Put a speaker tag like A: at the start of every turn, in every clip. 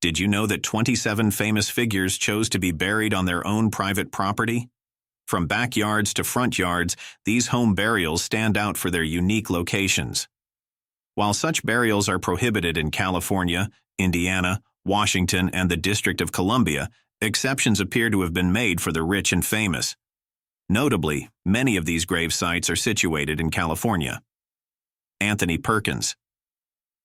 A: Did you know that 27 famous figures chose to be buried on their own private property? From backyards to front yards, these home burials stand out for their unique locations. While such burials are prohibited in California, Indiana, Washington, and the District of Columbia, exceptions appear to have been made for the rich and famous. Notably, many of these grave sites are situated in California. Anthony Perkins.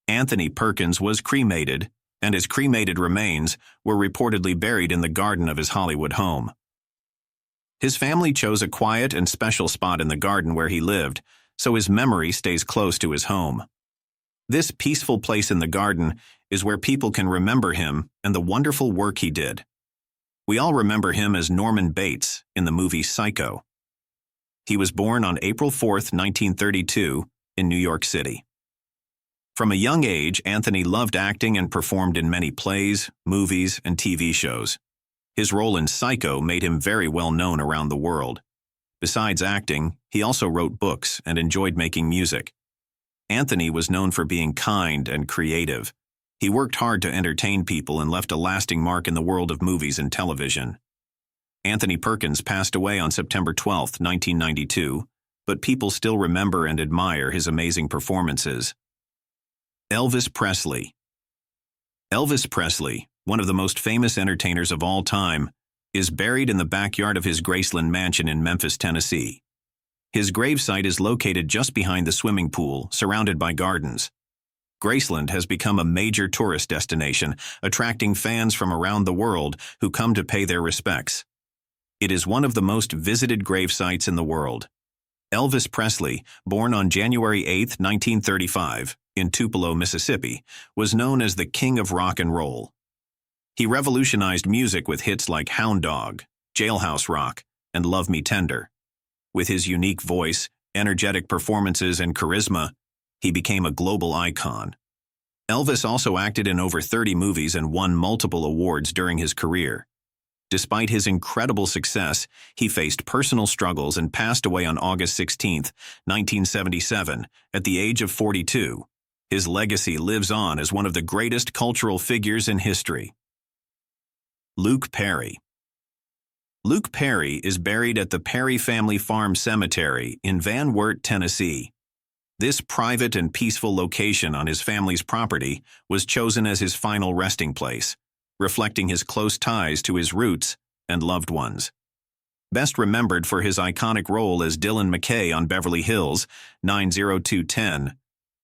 A: Anthony Perkins was cremated, and his cremated remains were reportedly buried in the garden of his Hollywood home. His family chose a quiet and special spot in the garden where he lived, so his memory stays close to his home. This peaceful place in the garden is where people can remember him and the wonderful work he did. We all remember him as Norman Bates in the movie Psycho. He was born on April 4, 1932, in New York City. From a young age, Anthony loved acting and performed in many plays, movies, and TV shows. His role in Psycho made him very well known around the world. Besides acting, he also wrote books and enjoyed making music. Anthony was known for being kind and creative. He worked hard to entertain people and left a lasting mark in the world of movies and television. Anthony Perkins passed away on September 12, 1992, but people still remember and admire his amazing performances. Elvis Presley. Elvis Presley, one of the most famous entertainers of all time, is buried in the backyard of his Graceland mansion in Memphis, Tennessee. His gravesite is located just behind the swimming pool, surrounded by gardens. Graceland has become a major tourist destination, attracting fans from around the world who come to pay their respects. It is one of the most visited gravesites in the world. Elvis Presley, born on January 8, 1935, in Tupelo, Mississippi, was known as the King of Rock and Roll. He revolutionized music with hits like Hound Dog, Jailhouse Rock, and Love Me Tender. With his unique voice, energetic performances, and charisma, he became a global icon. Elvis also acted in over 30 movies and won multiple awards during his career. Despite his incredible success, he faced personal struggles and passed away on August 16, 1977, at the age of 42. His legacy lives on as one of the greatest cultural figures in history. Luke Perry. Luke Perry is buried at the Perry Family Farm Cemetery in Van Wert, Tennessee. This private and peaceful location on his family's property was chosen as his final resting place, reflecting his close ties to his roots and loved ones. Best remembered for his iconic role as Dylan McKay on Beverly Hills 90210,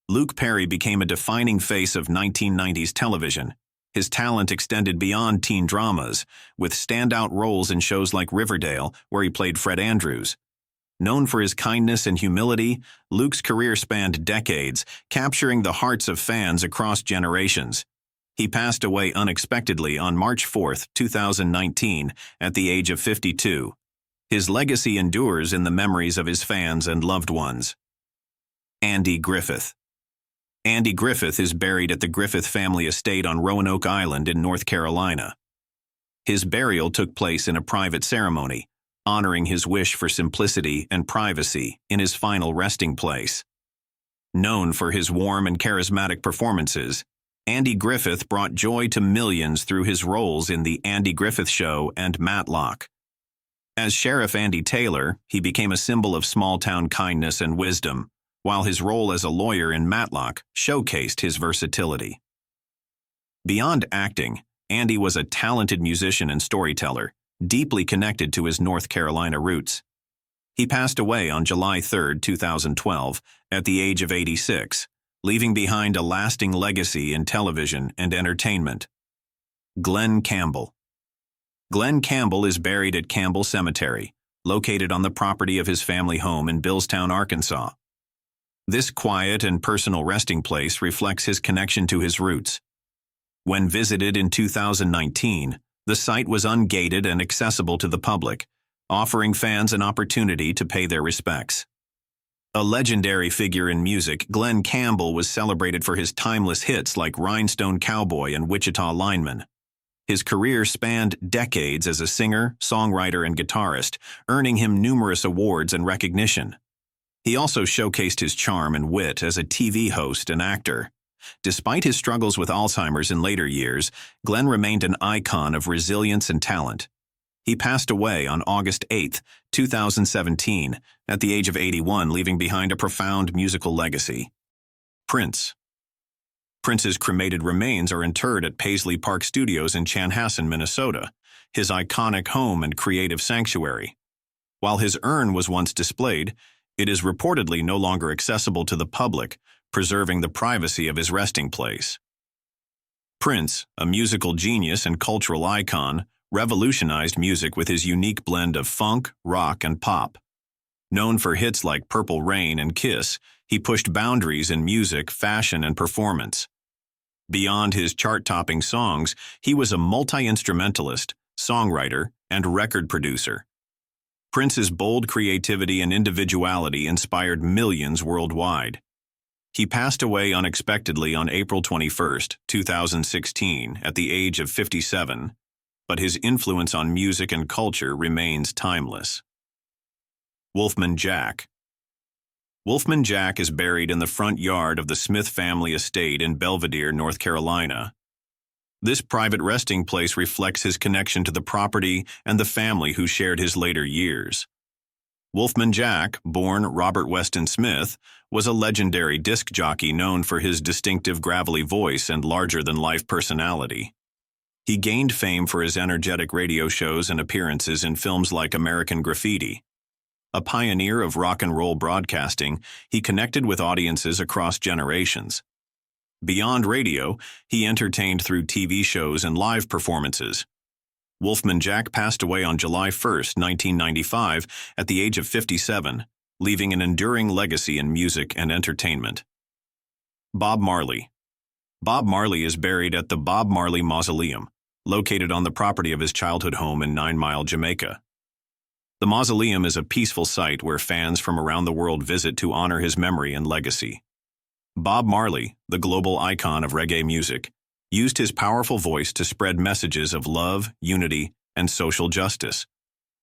A: Luke Perry became a defining face of 1990s television. His talent extended beyond teen dramas, with standout roles in shows like Riverdale, where he played Fred Andrews. Known for his kindness and humility, Luke's career spanned decades, capturing the hearts of fans across generations. He passed away unexpectedly on March 4, 2019, at the age of 52. His legacy endures in the memories of his fans and loved ones. Andy Griffith. Andy Griffith is buried at the Griffith family estate on Roanoke Island in North Carolina. His burial took place in a private ceremony, honoring his wish for simplicity and privacy in his final resting place. Known for his warm and charismatic performances, Andy Griffith brought joy to millions through his roles in The Andy Griffith Show and Matlock. As Sheriff Andy Taylor, he became a symbol of small-town kindness and wisdom, while his role as a lawyer in Matlock showcased his versatility. Beyond acting, Andy was a talented musician and storyteller, deeply connected to his North Carolina roots. He passed away on July 3, 2012, at the age of 86, leaving behind a lasting legacy in television and entertainment. Glenn Campbell. Glenn Campbell is buried at Campbell Cemetery, located on the property of his family home in Billstown, Arkansas. This quiet and personal resting place reflects his connection to his roots. When visited in 2019, the site was ungated and accessible to the public, offering fans an opportunity to pay their respects. A legendary figure in music, Glenn Campbell was celebrated for his timeless hits like Rhinestone Cowboy and Wichita Lineman. His career spanned decades as a singer, songwriter, and guitarist, earning him numerous awards and recognition. He also showcased his charm and wit as a TV host and actor. Despite his struggles with Alzheimer's in later years, Glenn remained an icon of resilience and talent. He passed away on August 8, 2017, at the age of 81, leaving behind a profound musical legacy. Prince. Prince's cremated remains are interred at Paisley Park Studios in Chanhassen, Minnesota, his iconic home and creative sanctuary. While his urn was once displayed, it is reportedly no longer accessible to the public, preserving the privacy of his resting place. Prince, a musical genius and cultural icon, revolutionized music with his unique blend of funk, rock, and pop. Known for hits like Purple Rain and Kiss, he pushed boundaries in music, fashion, and performance. Beyond his chart-topping songs, he was a multi-instrumentalist, songwriter, and record producer. Prince's bold creativity and individuality inspired millions worldwide. He passed away unexpectedly on April 21, 2016, at the age of 57, but his influence on music and culture remains timeless. Wolfman Jack. Wolfman Jack is buried in the front yard of the Smith family estate in Belvidere, North Carolina. This private resting place reflects his connection to the property and the family who shared his later years. Wolfman Jack, born Robert Weston Smith, was a legendary disc jockey known for his distinctive gravelly voice and larger-than-life personality. He gained fame for his energetic radio shows and appearances in films like American Graffiti. A pioneer of rock and roll broadcasting, he connected with audiences across generations. Beyond radio, he entertained through TV shows and live performances. Wolfman Jack passed away on July 1, 1995, at the age of 57, leaving an enduring legacy in music and entertainment. Bob Marley. Bob Marley is buried at the Bob Marley Mausoleum, located on the property of his childhood home in 9 Mile, Jamaica. The mausoleum is a peaceful site where fans from around the world visit to honor his memory and legacy. Bob Marley, the global icon of reggae music, used his powerful voice to spread messages of love, unity, and social justice.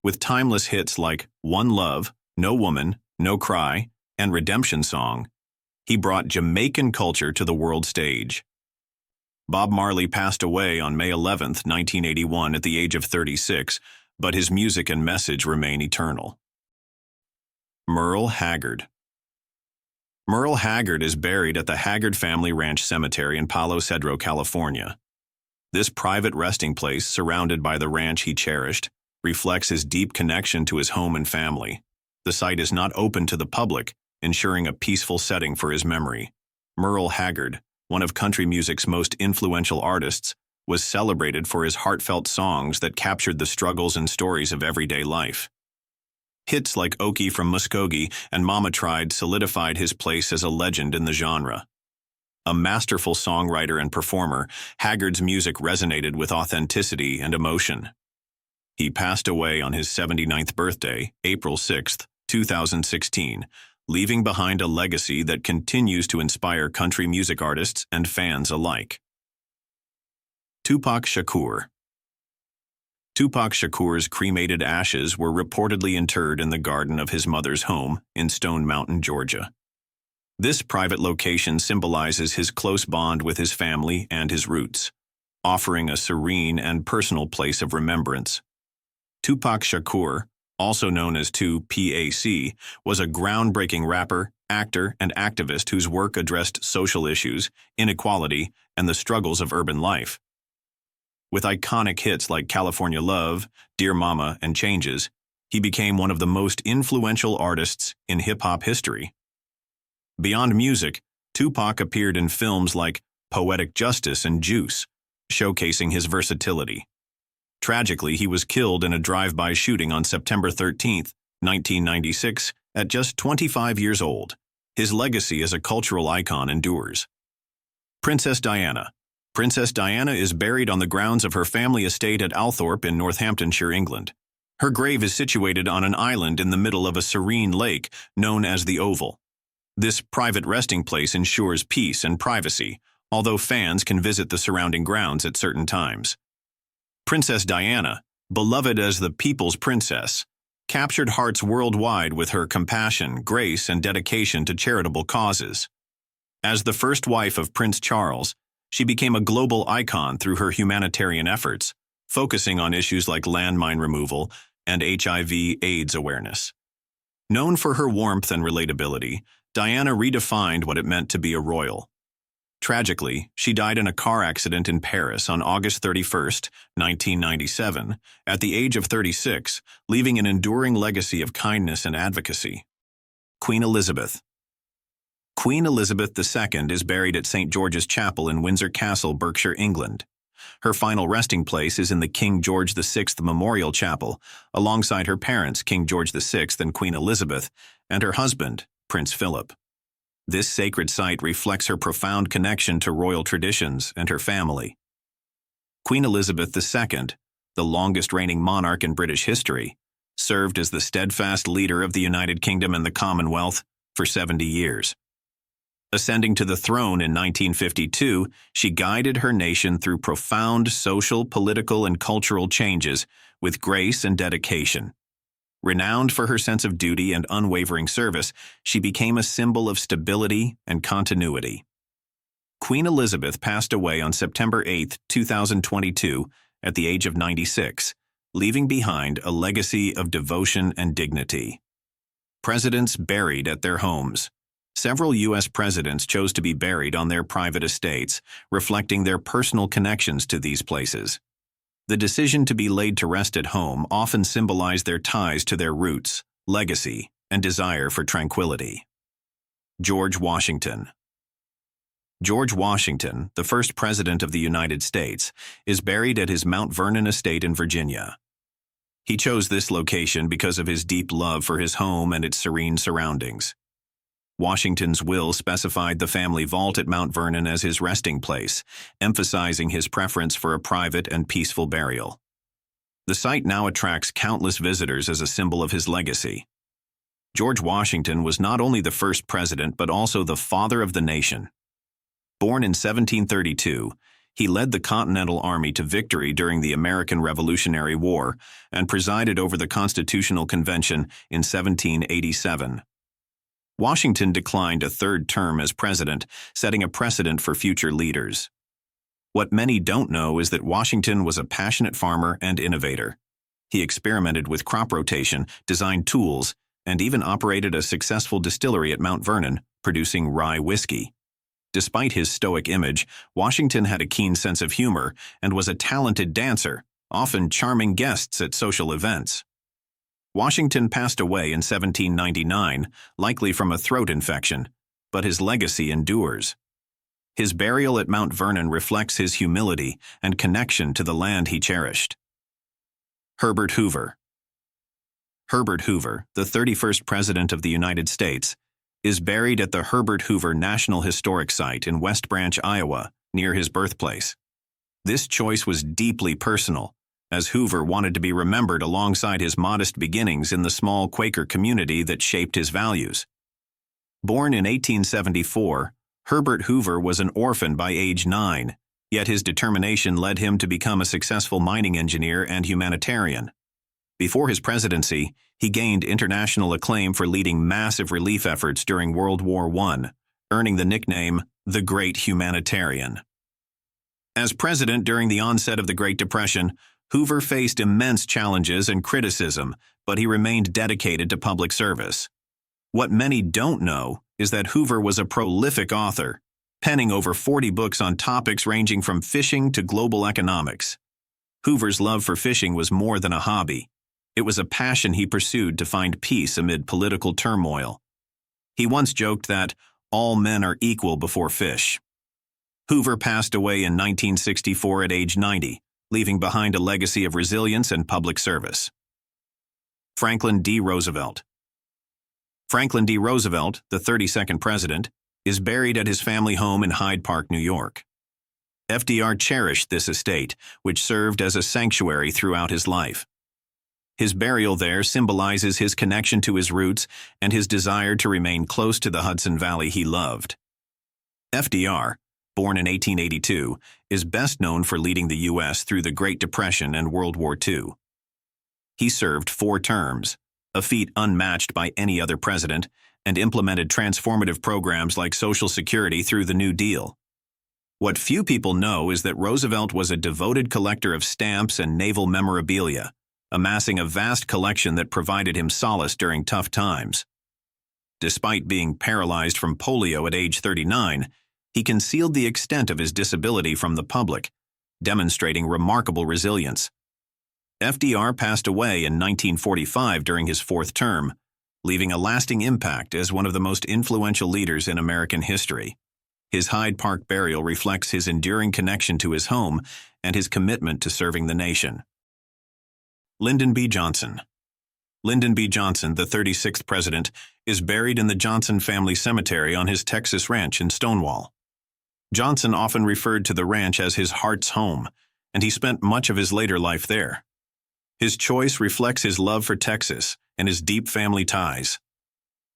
A: With timeless hits like One Love, No Woman, No Cry, and Redemption Song, he brought Jamaican culture to the world stage. Bob Marley passed away on May 11, 1981, at the age of 36, but his music and message remain eternal. Merle Haggard. Merle Haggard is buried at the Haggard Family Ranch Cemetery in Palo Cedro, California. This private resting place, surrounded by the ranch he cherished, reflects his deep connection to his home and family. The site is not open to the public, ensuring a peaceful setting for his memory. Merle Haggard, one of country music's most influential artists, was celebrated for his heartfelt songs that captured the struggles and stories of everyday life. Hits like Okie from Muskogee and Mama Tried solidified his place as a legend in the genre. A masterful songwriter and performer, Haggard's music resonated with authenticity and emotion. He passed away on his 79th birthday, April 6, 2016, leaving behind a legacy that continues to inspire country music artists and fans alike. Tupac Shakur. Tupac Shakur's cremated ashes were reportedly interred in the garden of his mother's home in Stone Mountain, Georgia. This private location symbolizes his close bond with his family and his roots, offering a serene and personal place of remembrance. Tupac Shakur, also known as 2PAC, was a groundbreaking rapper, actor, and activist whose work addressed social issues, inequality, and the struggles of urban life. With iconic hits like California Love, Dear Mama, and Changes, he became one of the most influential artists in hip-hop history. Beyond music, Tupac appeared in films like Poetic Justice and Juice, showcasing his versatility. Tragically, he was killed in a drive-by shooting on September 13, 1996, at just 25 years old. His legacy as a cultural icon endures. Princess Diana. Princess Diana is buried on the grounds of her family estate at Althorpe in Northamptonshire, England. Her grave is situated on an island in the middle of a serene lake known as the Oval. This private resting place ensures peace and privacy, although fans can visit the surrounding grounds at certain times. Princess Diana, beloved as the people's princess, captured hearts worldwide with her compassion, grace, and dedication to charitable causes. As the first wife of Prince Charles, she became a global icon through her humanitarian efforts, focusing on issues like landmine removal and HIV/AIDS awareness. Known for her warmth and relatability, Diana redefined what it meant to be a royal. Tragically, she died in a car accident in Paris on August 31, 1997, at the age of 36, leaving an enduring legacy of kindness and advocacy. Queen Elizabeth. Queen Elizabeth II is buried at St. George's Chapel in Windsor Castle, Berkshire, England. Her final resting place is in the King George VI Memorial Chapel, alongside her parents, King George VI and Queen Elizabeth, and her husband, Prince Philip. This sacred site reflects her profound connection to royal traditions and her family. Queen Elizabeth II, the longest-reigning monarch in British history, served as the steadfast leader of the United Kingdom and the Commonwealth for 70 years. Ascending to the throne in 1952, she guided her nation through profound social, political, and cultural changes with grace and dedication. Renowned for her sense of duty and unwavering service, she became a symbol of stability and continuity. Queen Elizabeth passed away on September 8, 2022, at the age of 96, leaving behind a legacy of devotion and dignity. Presidents buried at their homes. Several U.S. presidents chose to be buried on their private estates, reflecting their personal connections to these places. The decision to be laid to rest at home often symbolized their ties to their roots, legacy, and desire for tranquility. George Washington. George Washington, the first president of the United States, is buried at his Mount Vernon estate in Virginia. He chose this location because of his deep love for his home and its serene surroundings. Washington's will specified the family vault at Mount Vernon as his resting place, emphasizing his preference for a private and peaceful burial. The site now attracts countless visitors as a symbol of his legacy. George Washington was not only the first president but also the father of the nation. Born in 1732, he led the Continental Army to victory during the American Revolutionary War and presided over the Constitutional Convention in 1787. Washington declined a third term as president, setting a precedent for future leaders. What many don't know is that Washington was a passionate farmer and innovator. He experimented with crop rotation, designed tools, and even operated a successful distillery at Mount Vernon, producing rye whiskey. Despite his stoic image, Washington had a keen sense of humor and was a talented dancer, often charming guests at social events. Washington passed away in 1799, likely from a throat infection, but his legacy endures. His burial at Mount Vernon reflects his humility and connection to the land he cherished. Herbert Hoover. Herbert Hoover, the 31st President of the United States, is buried at the Herbert Hoover National Historic Site in West Branch, Iowa, near his birthplace. This choice was deeply personal, as Hoover wanted to be remembered alongside his modest beginnings in the small Quaker community that shaped his values. Born in 1874, Herbert Hoover was an orphan by age 9, yet his determination led him to become a successful mining engineer and humanitarian. Before his presidency, he gained international acclaim for leading massive relief efforts during World War I, earning the nickname the Great Humanitarian. As president during the onset of the Great Depression, Hoover faced immense challenges and criticism, but he remained dedicated to public service. What many don't know is that Hoover was a prolific author, penning over 40 books on topics ranging from fishing to global economics. Hoover's love for fishing was more than a hobby. It was a passion he pursued to find peace amid political turmoil. He once joked that all men are equal before fish. Hoover passed away in 1964 at age 90, leaving behind a legacy of resilience and public service. Franklin D. Roosevelt. Franklin D. Roosevelt, the 32nd president, is buried at his family home in Hyde Park, New York. FDR cherished this estate, which served as a sanctuary throughout his life. His burial there symbolizes his connection to his roots and his desire to remain close to the Hudson Valley he loved. FDR, born in 1882, is best known for leading the U.S. through the Great Depression and World War II. He served 4 terms, a feat unmatched by any other president, and implemented transformative programs like Social Security through the New Deal. What few people know is that Roosevelt was a devoted collector of stamps and naval memorabilia, amassing a vast collection that provided him solace during tough times. Despite being paralyzed from polio at age 39, he concealed the extent of his disability from the public, demonstrating remarkable resilience. FDR passed away in 1945 during his fourth term, leaving a lasting impact as one of the most influential leaders in American history. His Hyde Park burial reflects his enduring connection to his home and his commitment to serving the nation. Lyndon B. Johnson. Lyndon B. Johnson, the 36th president, is buried in the Johnson family cemetery on his Texas ranch in Stonewall. Johnson often referred to the ranch as his heart's home, and he spent much of his later life there. His choice reflects his love for Texas and his deep family ties.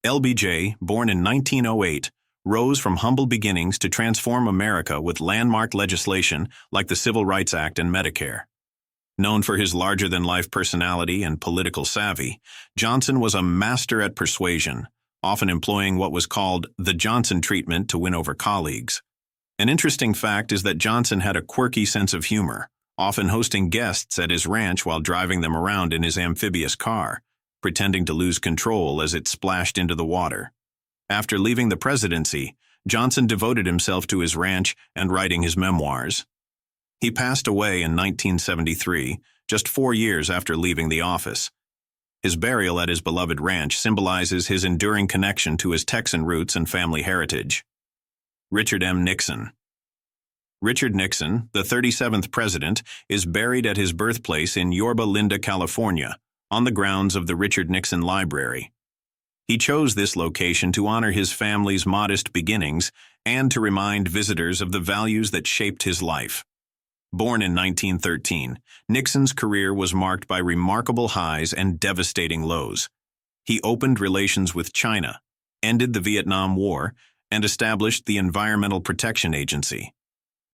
A: LBJ, born in 1908, rose from humble beginnings to transform America with landmark legislation like the Civil Rights Act and Medicare. Known for his larger-than-life personality and political savvy, Johnson was a master at persuasion, often employing what was called the Johnson treatment to win over colleagues. An interesting fact is that Johnson had a quirky sense of humor, often hosting guests at his ranch while driving them around in his amphibious car, pretending to lose control as it splashed into the water. After leaving the presidency, Johnson devoted himself to his ranch and writing his memoirs. He passed away in 1973, just 4 years after leaving the office. His burial at his beloved ranch symbolizes his enduring connection to his Texan roots and family heritage. Richard M. Nixon. Richard Nixon, the 37th president, is buried at his birthplace in Yorba Linda, California, on the grounds of the Richard Nixon Library. He chose this location to honor his family's modest beginnings and to remind visitors of the values that shaped his life. Born in 1913, Nixon's career was marked by remarkable highs and devastating lows. He opened relations with China, ended the Vietnam War, and established the Environmental Protection Agency.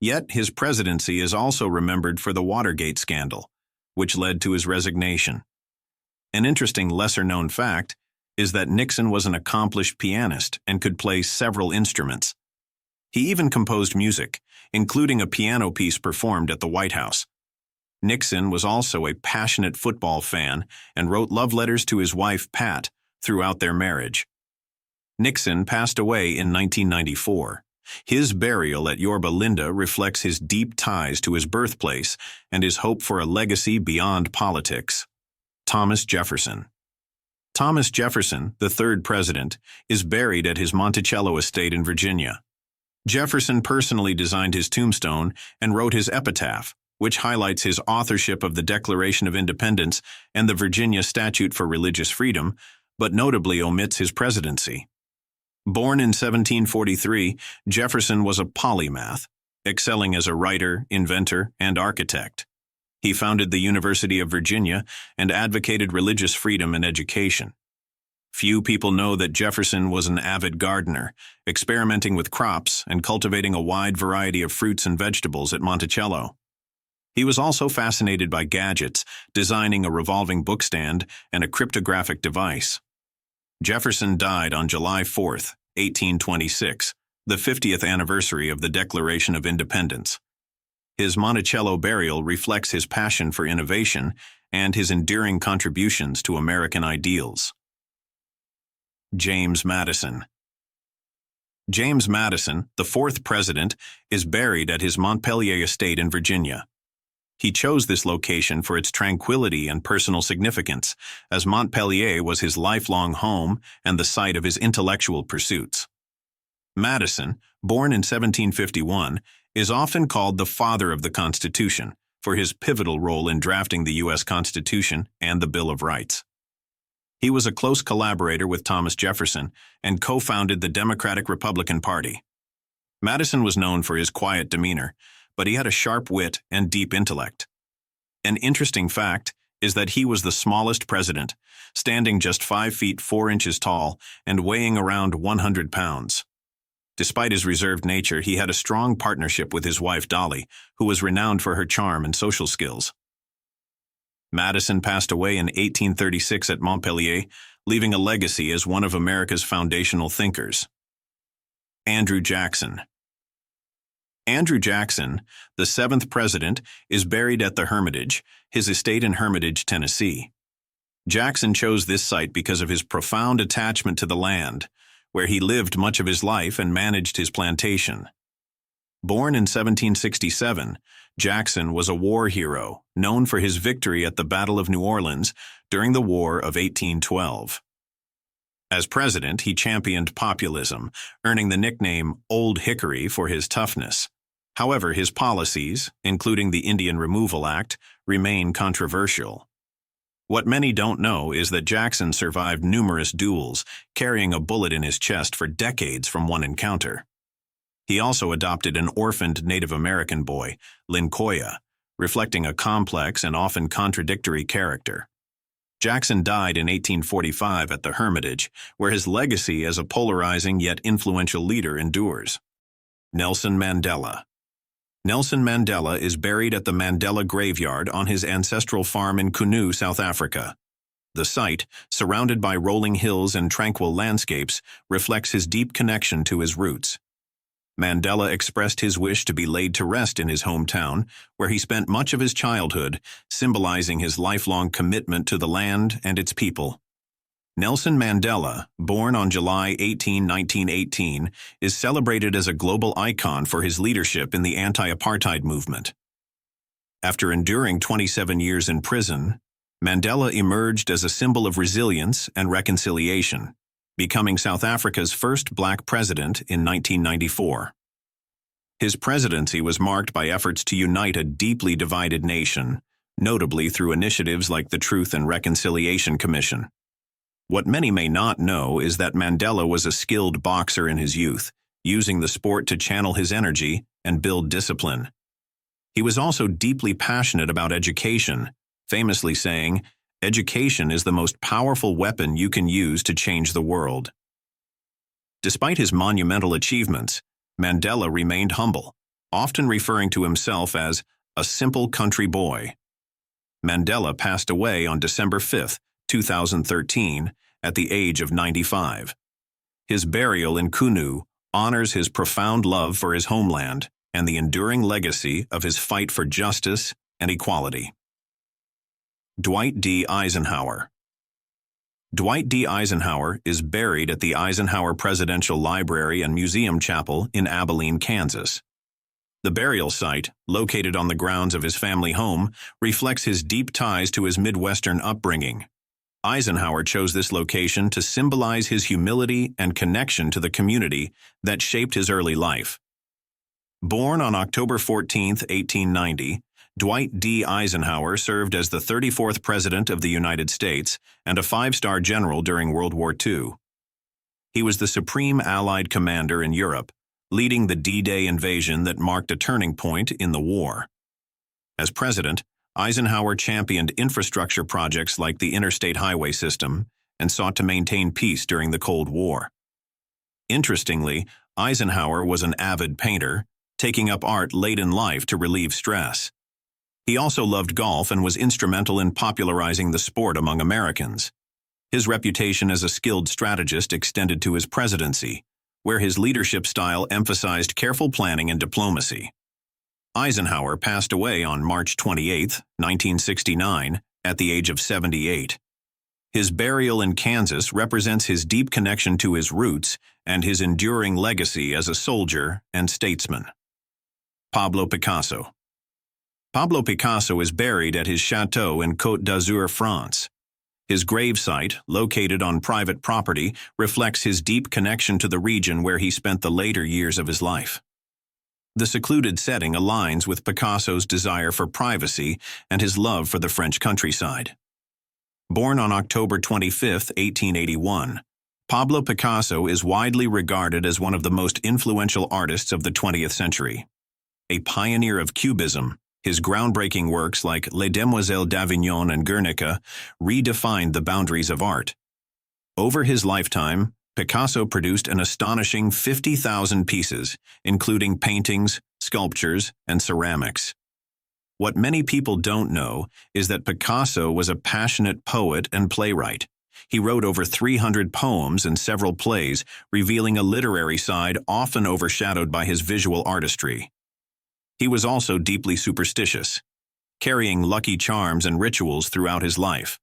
A: Yet his presidency is also remembered for the Watergate scandal, which led to his resignation. An interesting lesser-known fact is that Nixon was an accomplished pianist and could play several instruments. He even composed music, including a piano piece performed at the White House. Nixon was also a passionate football fan and wrote love letters to his wife, Pat, throughout their marriage. Nixon passed away in 1994. His burial at Yorba Linda reflects his deep ties to his birthplace and his hope for a legacy beyond politics. Thomas Jefferson. Thomas Jefferson, the third president, is buried at his Monticello estate in Virginia. Jefferson personally designed his tombstone and wrote his epitaph, which highlights his authorship of the Declaration of Independence and the Virginia Statute for Religious Freedom, but notably omits his presidency. Born in 1743, Jefferson was a polymath, excelling as a writer, inventor, and architect. He founded the University of Virginia and advocated religious freedom and education. Few people know that Jefferson was an avid gardener, experimenting with crops and cultivating a wide variety of fruits and vegetables at Monticello. He was also fascinated by gadgets, designing a revolving bookstand and a cryptographic device. Jefferson died on July 4, 1826, the 50th anniversary of the Declaration of Independence. His Monticello burial reflects his passion for innovation and his enduring contributions to American ideals. James Madison. James Madison, the fourth president, is buried at his Montpelier estate in Virginia. He chose this location for its tranquility and personal significance, as Montpelier was his lifelong home and the site of his intellectual pursuits. Madison, born in 1751, is often called the father of the Constitution for his pivotal role in drafting the U.S. Constitution and the Bill of Rights. He was a close collaborator with Thomas Jefferson and co-founded the Democratic-Republican Party. Madison was known for his quiet demeanor, but he had a sharp wit and deep intellect. An interesting fact is that he was the smallest president, standing just 5 feet 4 inches tall and weighing around 100 pounds. Despite his reserved nature, he had a strong partnership with his wife Dolly, who was renowned for her charm and social skills. Madison passed away in 1836 at Montpellier, leaving a legacy as one of America's foundational thinkers. Andrew Jackson. Andrew Jackson, the 7th president, is buried at the Hermitage, his estate in Hermitage, Tennessee. Jackson chose this site because of his profound attachment to the land, where he lived much of his life and managed his plantation. Born in 1767, Jackson was a war hero, known for his victory at the Battle of New Orleans during the War of 1812. As president, he championed populism, earning the nickname Old Hickory for his toughness. However, his policies, including the Indian Removal Act, remain controversial. What many don't know is that Jackson survived numerous duels, carrying a bullet in his chest for decades from one encounter. He also adopted an orphaned Native American boy, Lincoya, reflecting a complex and often contradictory character. Jackson died in 1845 at the Hermitage, where his legacy as a polarizing yet influential leader endures. Nelson Mandela. Nelson Mandela is buried at the Mandela graveyard on his ancestral farm in Kunu, South Africa. The site, surrounded by rolling hills and tranquil landscapes, reflects his deep connection to his roots. Mandela expressed his wish to be laid to rest in his hometown, where he spent much of his childhood, symbolizing his lifelong commitment to the land and its people. Nelson Mandela, born on July 18, 1918, is celebrated as a global icon for his leadership in the anti-apartheid movement. After enduring 27 years in prison, Mandela emerged as a symbol of resilience and reconciliation, becoming South Africa's first black president in 1994. His presidency was marked by efforts to unite a deeply divided nation, notably through initiatives like the Truth and Reconciliation Commission. What many may not know is that Mandela was a skilled boxer in his youth, using the sport to channel his energy and build discipline. He was also deeply passionate about education, famously saying, "Education is the most powerful weapon you can use to change the world." Despite his monumental achievements, Mandela remained humble, often referring to himself as a simple country boy. Mandela passed away on December 5, 2013, at the age of 95. His burial in Kunu honors his profound love for his homeland and the enduring legacy of his fight for justice and equality. Dwight D. Eisenhower. Dwight D. Eisenhower is buried at the Eisenhower Presidential Library and Museum Chapel in Abilene, Kansas. The burial site, located on the grounds of his family home, reflects his deep ties to his Midwestern upbringing. Eisenhower chose this location to symbolize his humility and connection to the community that shaped his early life. Born on October 14, 1890, Dwight D. Eisenhower served as the 34th President of the United States and a 5-star general during World War II. He was the supreme Allied commander in Europe, leading the D-Day invasion that marked a turning point in the war. As president, Eisenhower championed infrastructure projects like the interstate highway system and sought to maintain peace during the Cold War. Interestingly, Eisenhower was an avid painter, taking up art late in life to relieve stress. He also loved golf and was instrumental in popularizing the sport among Americans. His reputation as a skilled strategist extended to his presidency, where his leadership style emphasized careful planning and diplomacy. Eisenhower passed away on March 28, 1969, at the age of 78. His burial in Kansas represents his deep connection to his roots and his enduring legacy as a soldier and statesman. Pablo Picasso. Pablo Picasso is buried at his chateau in Côte d'Azur, France. His gravesite, located on private property, reflects his deep connection to the region where he spent the later years of his life. The secluded setting aligns with Picasso's desire for privacy and his love for the French countryside. Born on October 25, 1881, Pablo Picasso is widely regarded as one of the most influential artists of the 20th century. A pioneer of Cubism, his groundbreaking works like Les Demoiselles d'Avignon and Guernica redefined the boundaries of art. Over his lifetime, Picasso produced an astonishing 50,000 pieces, including paintings, sculptures, and ceramics. What many people don't know is that Picasso was a passionate poet and playwright. He wrote over 300 poems and several plays, revealing a literary side often overshadowed by his visual artistry. He was also deeply superstitious, carrying lucky charms and rituals throughout his life.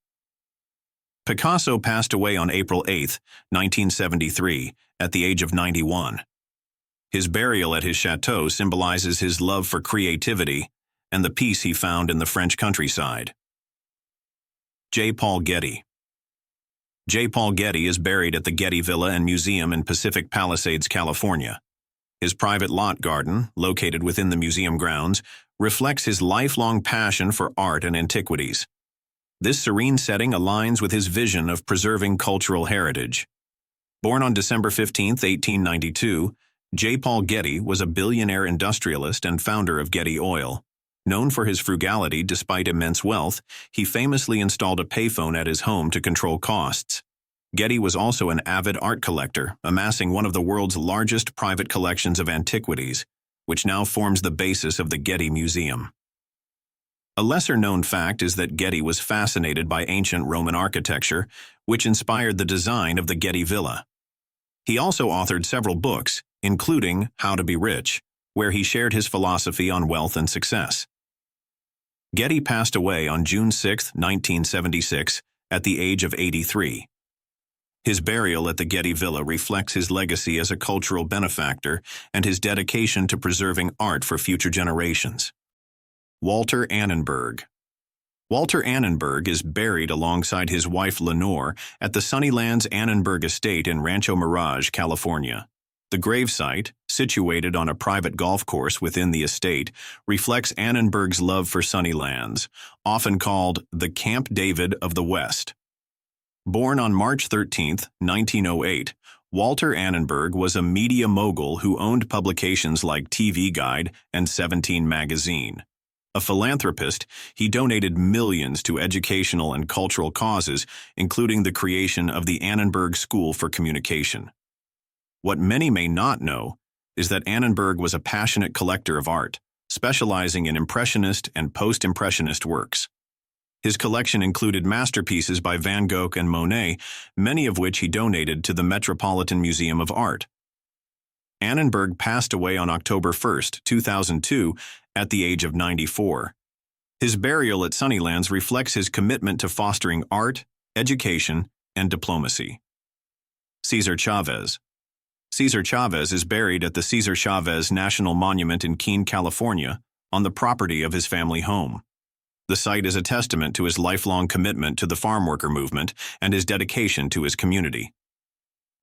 A: Picasso passed away on April 8, 1973, at the age of 91. His burial at his chateau symbolizes his love for creativity and the peace he found in the French countryside. J. Paul Getty. J. Paul Getty is buried at the Getty Villa and Museum in Pacific Palisades, California. His private lot garden, located within the museum grounds, reflects his lifelong passion for art and antiquities. This serene setting aligns with his vision of preserving cultural heritage. Born on December 15, 1892, J. Paul Getty was a billionaire industrialist and founder of Getty Oil. Known for his frugality despite immense wealth, he famously installed a payphone at his home to control costs. Getty was also an avid art collector, amassing one of the world's largest private collections of antiquities, which now forms the basis of the Getty Museum. A lesser-known fact is that Getty was fascinated by ancient Roman architecture, which inspired the design of the Getty Villa. He also authored several books, including How to Be Rich, where he shared his philosophy on wealth and success. Getty passed away on June 6, 1976, at the age of 83. His burial at the Getty Villa reflects his legacy as a cultural benefactor and his dedication to preserving art for future generations. Walter Annenberg. Walter Annenberg is buried alongside his wife Lenore at the Sunnylands Annenberg estate in Rancho Mirage, California. The gravesite, situated on a private golf course within the estate, reflects Annenberg's love for Sunnylands, often called the Camp David of the West. Born on March 13, 1908, Walter Annenberg was a media mogul who owned publications like TV Guide and 17 Magazine. A philanthropist, he donated millions to educational and cultural causes, including the creation of the Annenberg School for Communication. What many may not know is that Annenberg was a passionate collector of art, specializing in Impressionist and Post-Impressionist works. His collection included masterpieces by Van Gogh and Monet, many of which he donated to the Metropolitan Museum of Art. Annenberg passed away on October 1, 2002, at the age of 94. His burial at Sunnylands reflects his commitment to fostering art, education, and diplomacy. Cesar Chavez. Cesar Chavez is buried at the Cesar Chavez National Monument in Keene, California, on the property of his family home. The site is a testament to his lifelong commitment to the farm worker movement and his dedication to his community.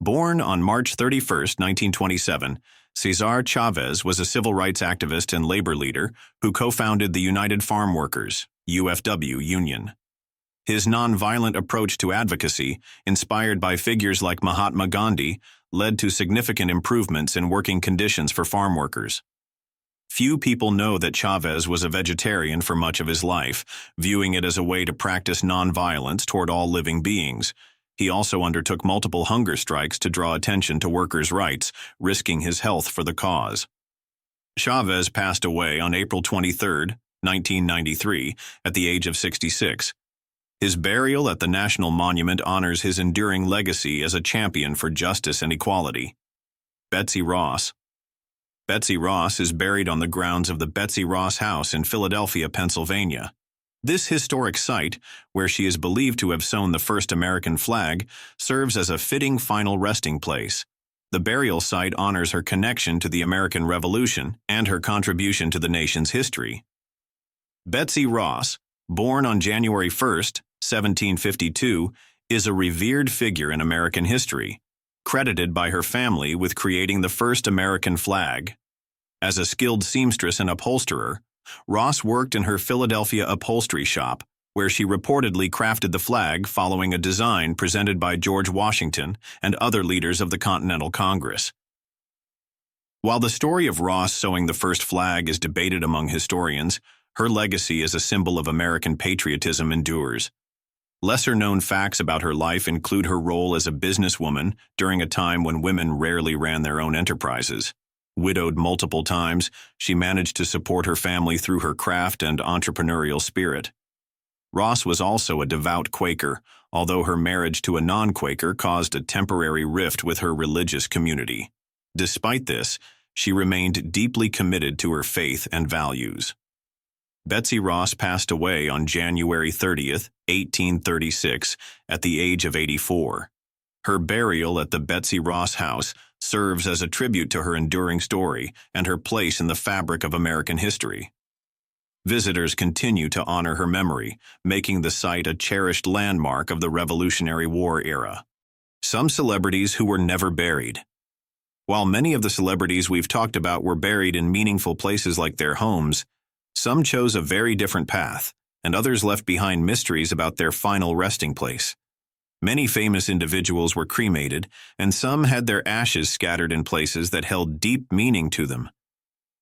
A: Born on March 31, 1927, Cesar Chavez was a civil rights activist and labor leader who co-founded the United Farm Workers, UFW, union. His nonviolent approach to advocacy, inspired by figures like Mahatma Gandhi, led to significant improvements in working conditions for farm workers. Few people know that Chavez was a vegetarian for much of his life, viewing it as a way to practice nonviolence toward all living beings. He also undertook multiple hunger strikes to draw attention to workers' rights, risking his health for the cause. Chavez passed away on April 23, 1993, at the age of 66. His burial at the National Monument honors his enduring legacy as a champion for justice and equality. Betsy Ross. Betsy Ross is buried on the grounds of the Betsy Ross House in Philadelphia, Pennsylvania. This historic site, where she is believed to have sewn the first American flag, serves as a fitting final resting place. The burial site honors her connection to the American Revolution and her contribution to the nation's history. Betsy Ross, born on January 1, 1752, is a revered figure in American history, credited by her family with creating the first American flag. As a skilled seamstress and upholsterer, Ross worked in her Philadelphia upholstery shop, where she reportedly crafted the flag following a design presented by George Washington and other leaders of the Continental Congress. While the story of Ross sewing the first flag is debated among historians, her legacy as a symbol of American patriotism endures. Lesser-known facts about her life include her role as a businesswoman during a time when women rarely ran their own enterprises. Widowed multiple times, she managed to support her family through her craft and entrepreneurial spirit. Ross was also a devout Quaker, although her marriage to a non-Quaker caused a temporary rift with her religious community. Despite this, she remained deeply committed to her faith and values. Betsy Ross passed away on January 30th, 1836, at the age of 84. Her burial at the Betsy Ross House serves as a tribute to her enduring story and her place in the fabric of American history. Visitors continue to honor her memory, making the site a cherished landmark of the Revolutionary War era. Some celebrities who were never buried. While many of the celebrities we've talked about were buried in meaningful places like their homes, some chose a very different path, and others left behind mysteries about their final resting place. Many famous individuals were cremated, and some had their ashes scattered in places that held deep meaning to them.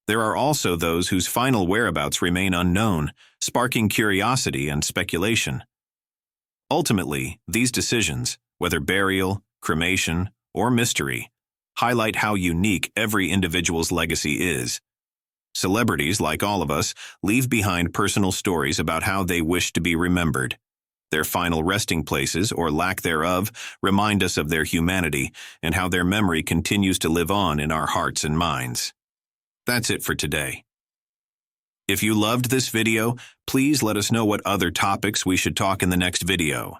A: There are also those whose final whereabouts remain unknown, sparking curiosity and speculation. Ultimately, these decisions, whether burial, cremation, or mystery, highlight how unique every individual's legacy is. Celebrities, like all of us, leave behind personal stories about how they wish to be remembered. Their final resting places, or lack thereof, remind us of their humanity and how their memory continues to live on in our hearts and minds. That's it for today. If you loved this video, please let us know what other topics we should talk in the next video.